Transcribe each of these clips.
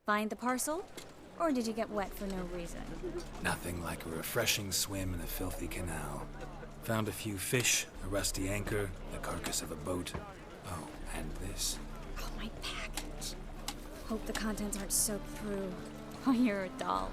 Find the parcel? Or did you get wet for no reason? Nothing like a refreshing swim in a filthy canal. Found a few fish, a rusty anchor, the carcass of a boat. Oh, and this. Oh, my package. Hope the contents aren't soaked through. Oh, you're a doll.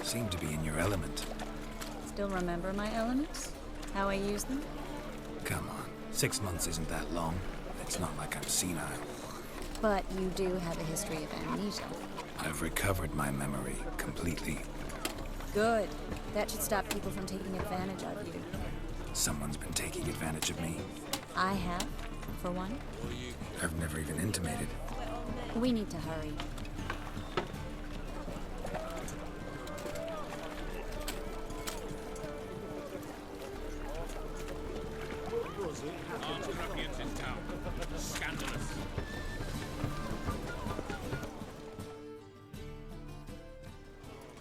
Seem to be in your element. Still remember my elements? How I use them? Come on, 6 months isn't that long. It's not like I'm senile. But you do have a history of amnesia. I've recovered my memory completely. Good. That should stop people from taking advantage of you. Someone's been taking advantage of me. I have, for one. I've never even intimated. We need to hurry. Armed ruffians in town. Scandalous.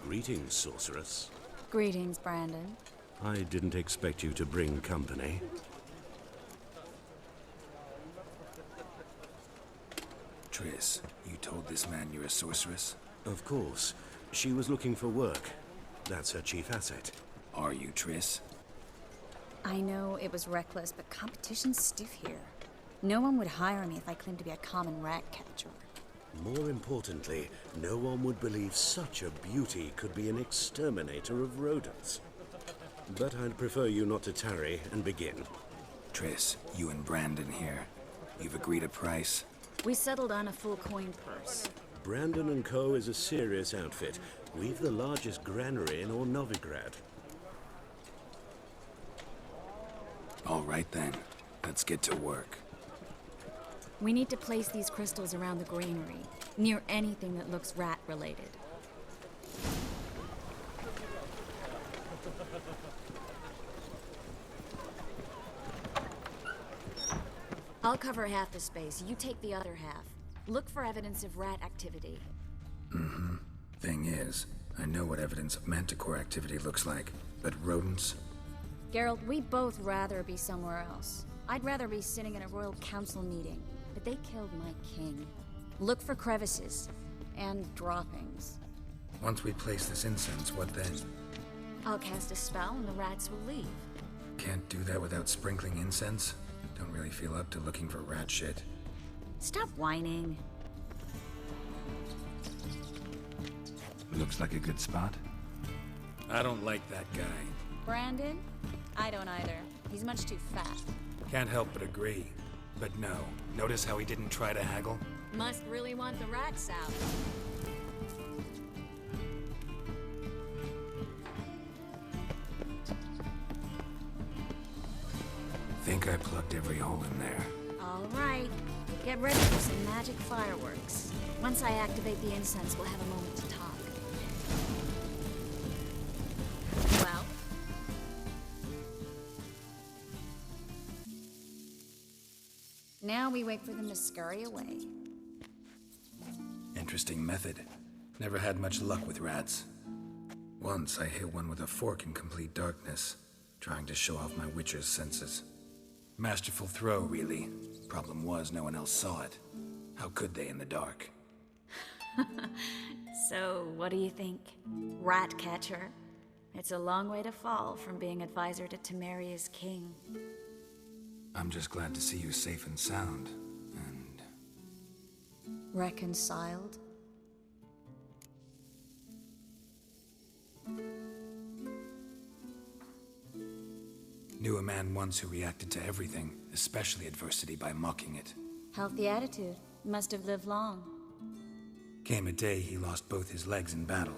Greetings, sorceress. Greetings, Brandon. I didn't expect you to bring company. Triss, you told this man you're a sorceress? Of course. She was looking for work. That's her chief asset. Are you, Triss? I know it was reckless, but competition's stiff here. No one would hire me if I claimed to be a common rat catcher. More importantly, no one would believe such a beauty could be an exterminator of rodents. But I'd prefer you not to tarry and begin. Triss, you and Brandon here. You've agreed a price? We settled on a full coin purse. Brandon & Co. is a serious outfit. We've the largest granary in all Novigrad. All right then. Let's get to work. We need to place these crystals around the granary, near anything that looks rat-related. I'll cover half the space, you take the other half. Look for evidence of rat activity. Thing is, I know what evidence of manticore activity looks like, but rodents? Geralt, we'd both rather be somewhere else. I'd rather be sitting in a royal council meeting, but they killed my king. Look for crevices and droppings. Once we place this incense, what then? I'll cast a spell and the rats will leave. Can't do that without sprinkling incense? Don't really feel up to looking for rat shit. Stop whining. Looks like a good spot. I don't like that guy. Brandon? I don't either. He's much too fat. Can't help but agree. But no. Notice how he didn't try to haggle? Must really want the rats out. Think I plugged every hole in there. All right. Get ready for some magic fireworks. Once I activate the incense, we'll have a moment to talk. Well? Now we wait for them to scurry away. Interesting method. Never had much luck with rats. Once I hit one with a fork in complete darkness, trying to show off my witcher's senses. Masterful throw, really. Problem was, no one else saw it. How could they in the dark? So, what do you think? Rat catcher? It's a long way to fall from being advisor to Temeria's king. I'm just glad to see you safe and sound. And... Reconciled? Knew a man once who reacted to everything, especially adversity, by mocking it. Healthy attitude. Must have lived long. Came a day he lost both his legs in battle.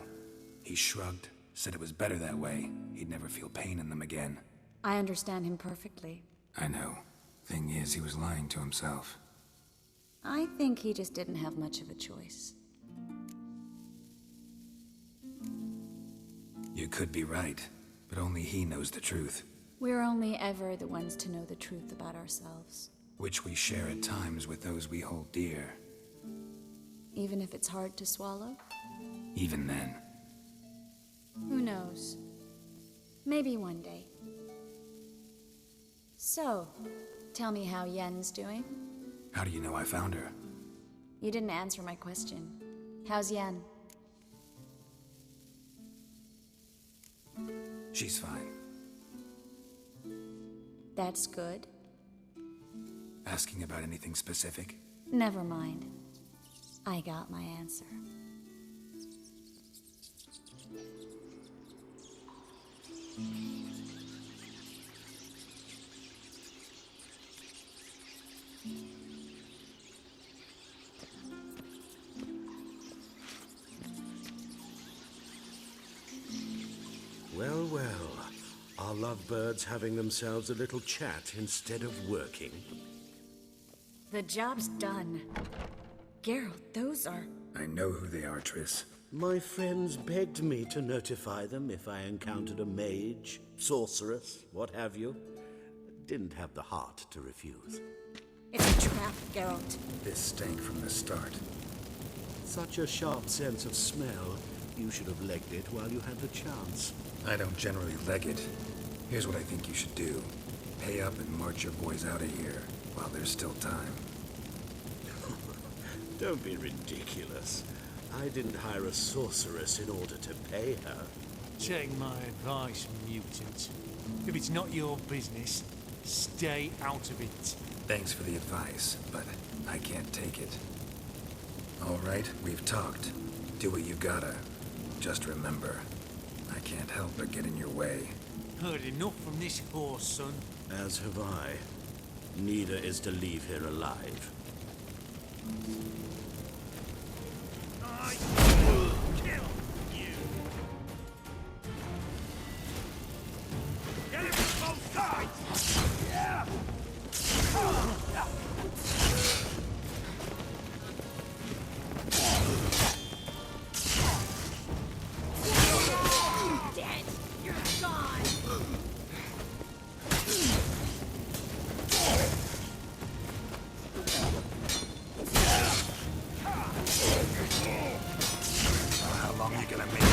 He shrugged, said it was better that way. He'd never feel pain in them again. I understand him perfectly. I know. Thing is, he was lying to himself. I think he just didn't have much of a choice. You could be right, but only he knows the truth. We're only ever the ones to know the truth about ourselves. Which we share at times with those we hold dear. Even if it's hard to swallow? Even then. Who knows? Maybe one day. So, tell me how Yen's doing? How do you know I found her? You didn't answer my question. How's Yen? She's fine. That's good. Asking about anything specific? Never mind. I got my answer. Well, well. Are lovebirds having themselves a little chat instead of working? The job's done. Geralt, those are... I know who they are, Triss. My friends begged me to notify them if I encountered a mage, sorceress, what have you. Didn't have the heart to refuse. It's a trap, Geralt. This stank from the start. Such a sharp sense of smell. You should have legged it while you had the chance. I don't generally leg it. Here's what I think you should do. Pay up and march your boys out of here while there's still time. Don't be ridiculous. I didn't hire a sorceress in order to pay her. Take my advice, mutant. If it's not your business, stay out of it. Thanks for the advice, but I can't take it. All right, we've talked. Do what you gotta. Just remember, I can't help but get in your way. Heard enough from this horse, son. As have I. Neither is to leave here alive. I will kill you. Get him from both sides! Yeah! Dead! You're gone! How long are you gonna make it?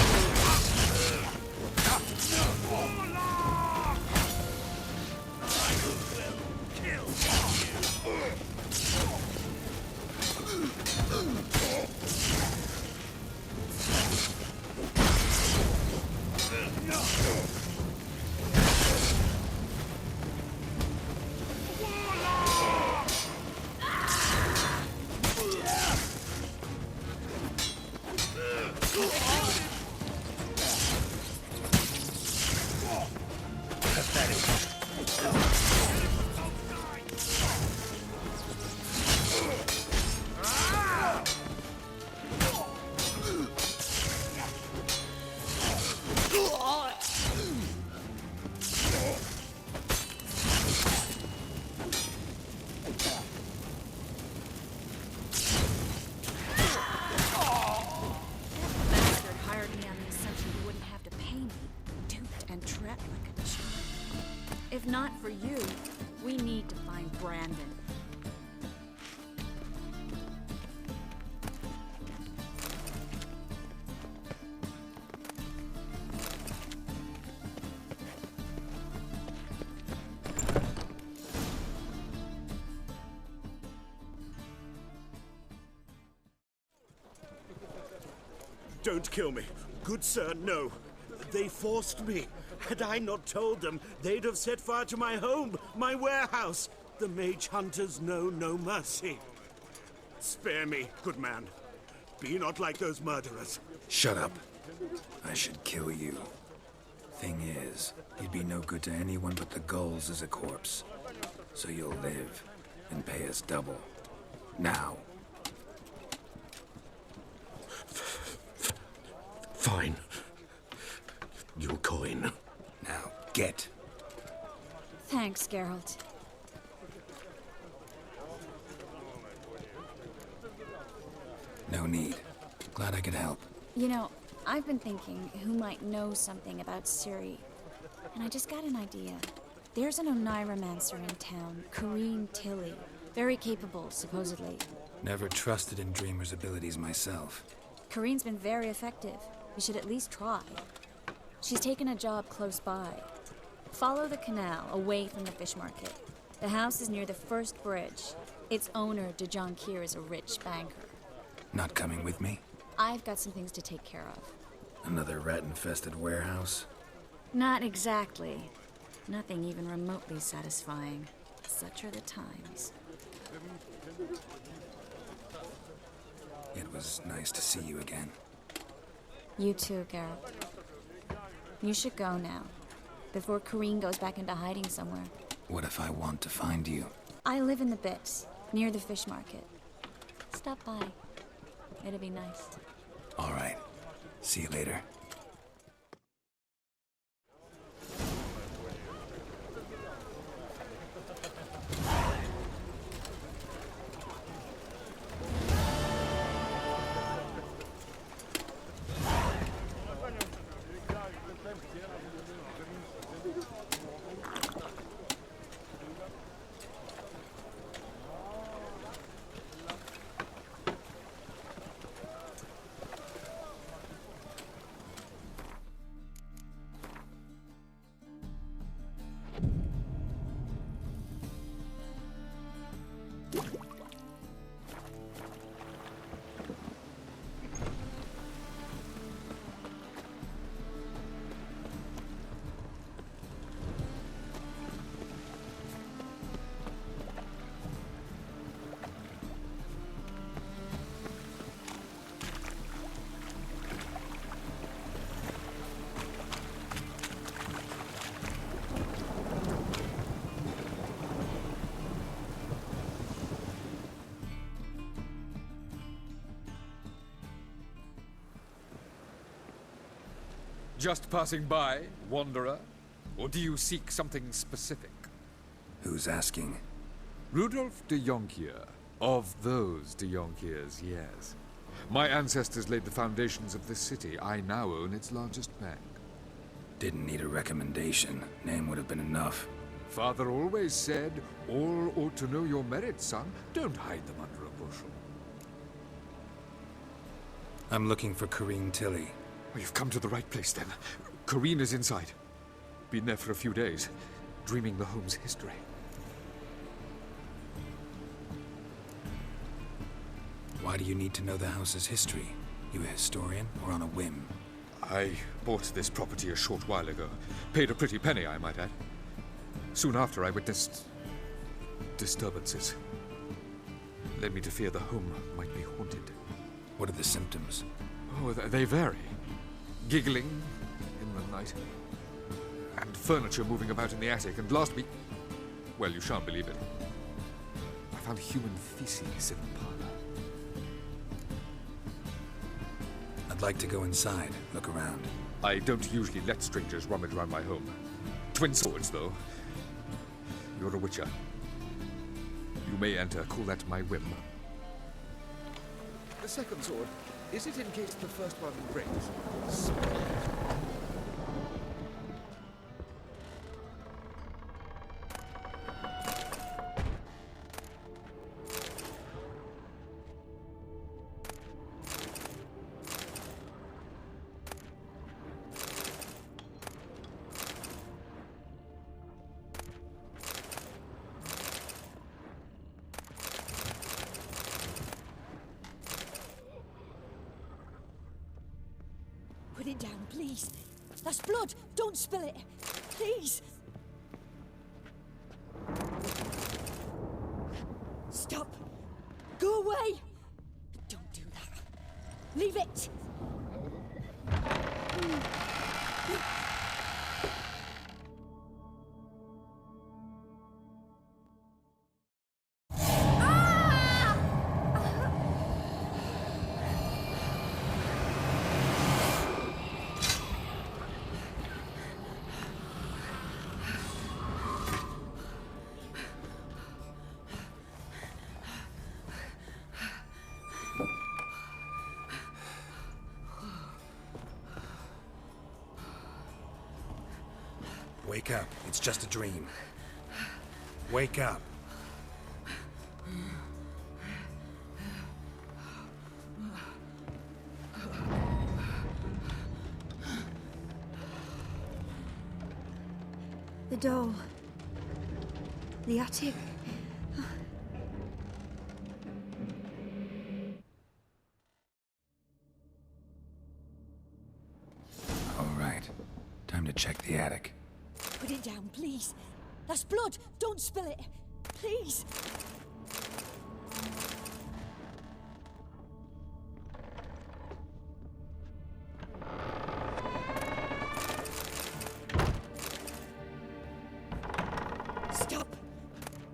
If not for you, we need to find Brandon. Don't kill me. Good sir, no. They forced me. Had I not told them, they'd have set fire to my home, my warehouse. The mage hunters know no mercy. Spare me, good man. Be not like those murderers. Shut up. I should kill you. Thing is, you'd be no good to anyone but the gulls as a corpse. So you'll live and pay us double. Now. Fine. Your coin. Now, get. Thanks, Geralt. No need. Glad I could help. You know, I've been thinking who might know something about Ciri. And I just got an idea. There's an Oneiromancer in town, Corrine Tilly. Very capable, supposedly. Never trusted in Dreamer's abilities myself. Corrine's been very effective. We should at least try. She's taken a job close by. Follow the canal, away from the fish market. The house is near the first bridge. Its owner, De Jonquier, is a rich banker. Not coming with me? I've got some things to take care of. Another rat-infested warehouse? Not exactly. Nothing even remotely satisfying. Such are the times. It was nice to see you again. You too, Geralt. You should go now, before Corrine goes back into hiding somewhere. What if I want to find you? I live in the Bits, near the fish market. Stop by. It'll be nice. All right. See you later. Just passing by, wanderer? Or do you seek something specific? Who's asking? Rudolf de Jonquier. Of those de Jonquiers, yes. My ancestors laid the foundations of this city. I now own its largest bank. Didn't need a recommendation. Name would have been enough. Father always said, all ought to know your merits, son. Don't hide them under a bushel. I'm looking for Corrine Tilly. Well, you've come to the right place, then. Corrine is inside. Been there for a few days, dreaming the home's history. Why do you need to know the house's history? You a historian, or on a whim? I bought this property a short while ago. Paid a pretty penny, I might add. Soon after, I witnessed disturbances. Led me to fear the home might be haunted. What are the symptoms? Oh, they vary. Giggling in the night. And furniture moving about in the attic. And last week... well, you shan't believe it. I found human feces in the parlor. I'd like to go inside, look around. I don't usually let strangers rummage around my home. Twin swords, though. You're a witcher. You may enter, call that my whim. The second sword, is it in case the first one breaks? Put it down, please. That's blood. Don't spill it. Please. Stop. Go away. Don't do that. Leave it. Wake up. It's just a dream. Wake up. The doll. The attic. right. Time to check the attic. Put it down, please. That's blood. Don't spill it. Please. Stop.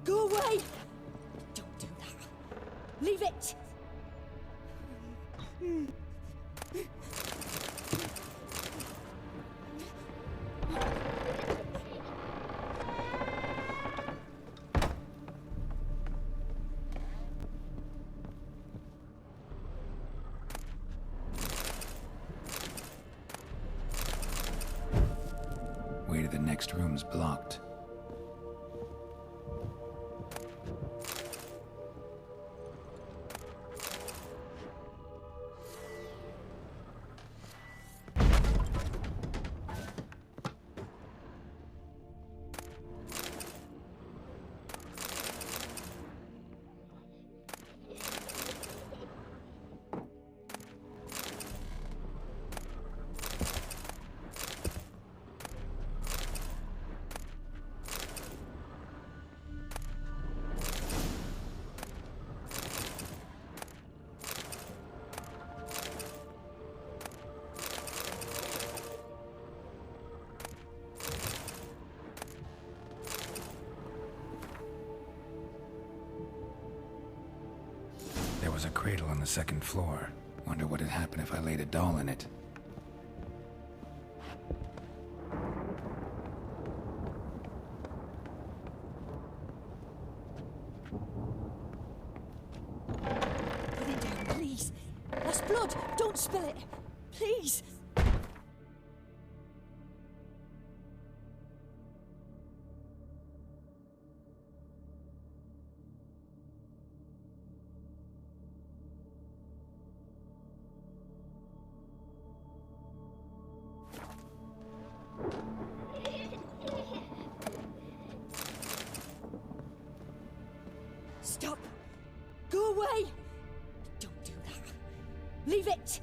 Go away. Don't do that. Leave it. Way to the next room's blocked. There was a cradle on the second floor. Wonder what had happened if I laid a doll in it. Put it down, please. That's blood. Don't spill it. Please. Stop. Go away. Don't do that. Leave it.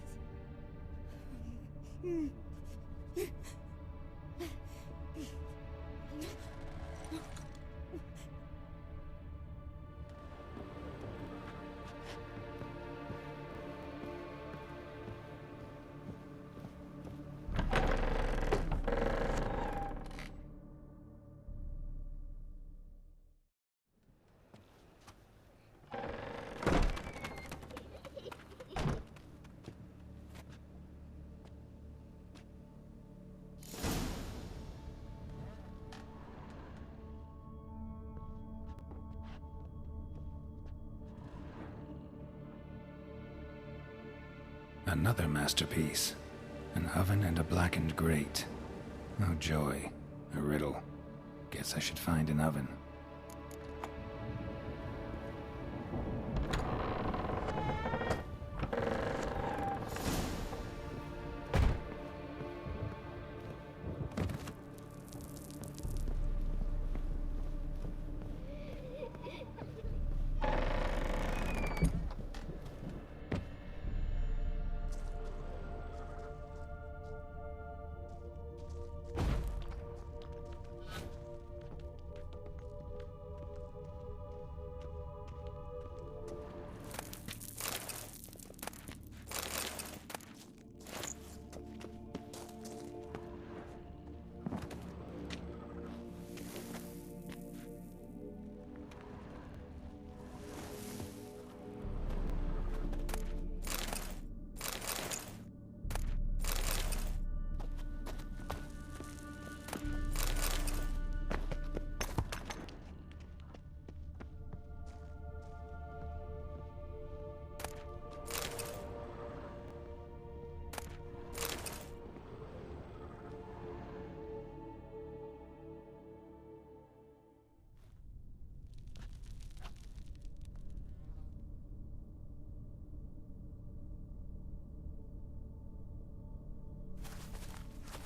Another masterpiece. An oven and a blackened grate. Oh joy. A riddle. Guess I should find an oven.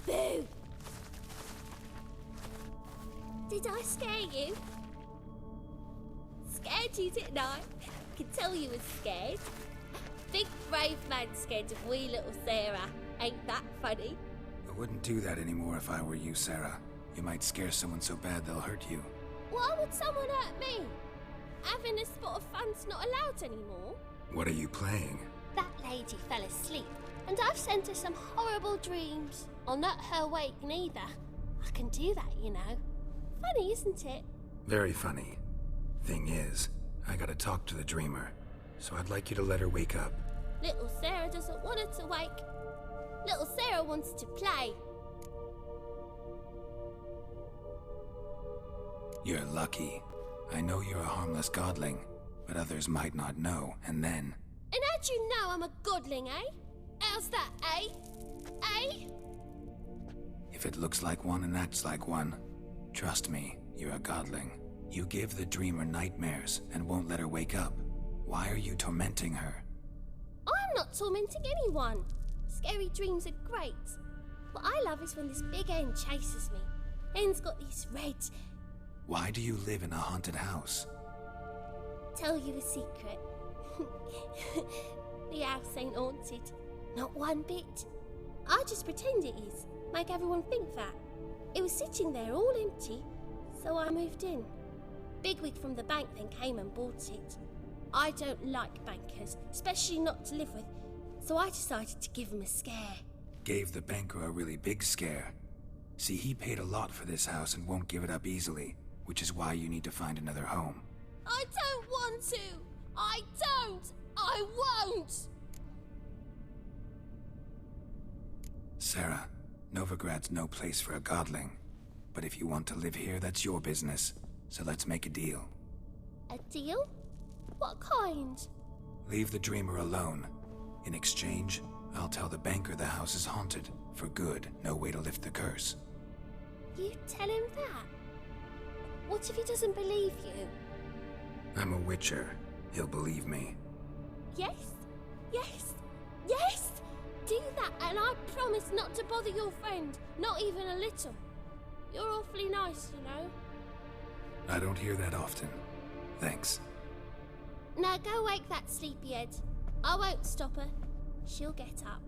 Boo! Did I scare you? Scared you, didn't I? Can tell you was scared. Big brave man scared of wee little Sarah. Ain't that funny? I wouldn't do that anymore if I were you, Sarah. You might scare someone so bad they'll hurt you. Why would someone hurt me? Having a spot of fun's not allowed anymore. What are you playing? That lady fell asleep, and I've sent her some horrible dreams. I'll not her wake neither. I can do that, you know. Funny, isn't it? Very funny. Thing is, I gotta talk to the dreamer, so I'd like you to let her wake up. Little Sarah doesn't want her to wake. Little Sarah wants to play. You're lucky. I know you're a harmless godling, but others might not know, and then... And how'd you know I'm a godling, eh? How's that, eh? Eh? If it looks like one and acts like one, trust me, you're a godling. You give the dreamer nightmares and won't let her wake up. Why are you tormenting her? I'm not tormenting anyone. Scary dreams are great. What I love is when this big hen chases me. Hen's got these red... Why do you live in a haunted house? Tell you a secret. The house ain't haunted. Not one bit. I just pretend it is. Make everyone think that. It was sitting there all empty, so I moved in. Bigwig from the bank then came and bought it. I don't like bankers, especially not to live with, so I decided to give him a scare. Gave the banker a really big scare. See, he paid a lot for this house and won't give it up easily, which is why you need to find another home. I don't want to! I don't! I won't! Sarah, Novigrad's no place for a godling. But if you want to live here, that's your business. So let's make a deal. A deal? What kind? Leave the dreamer alone. In exchange, I'll tell the banker the house is haunted. For good, no way to lift the curse. You tell him that? What if he doesn't believe you? I'm a witcher. He'll believe me. Yes? Yes? Yes! Do that and I promise not to bother your friend. Not even a little. You're awfully nice, you know. I don't hear that often. Thanks. Now go wake that sleepyhead. I won't stop her. She'll get up.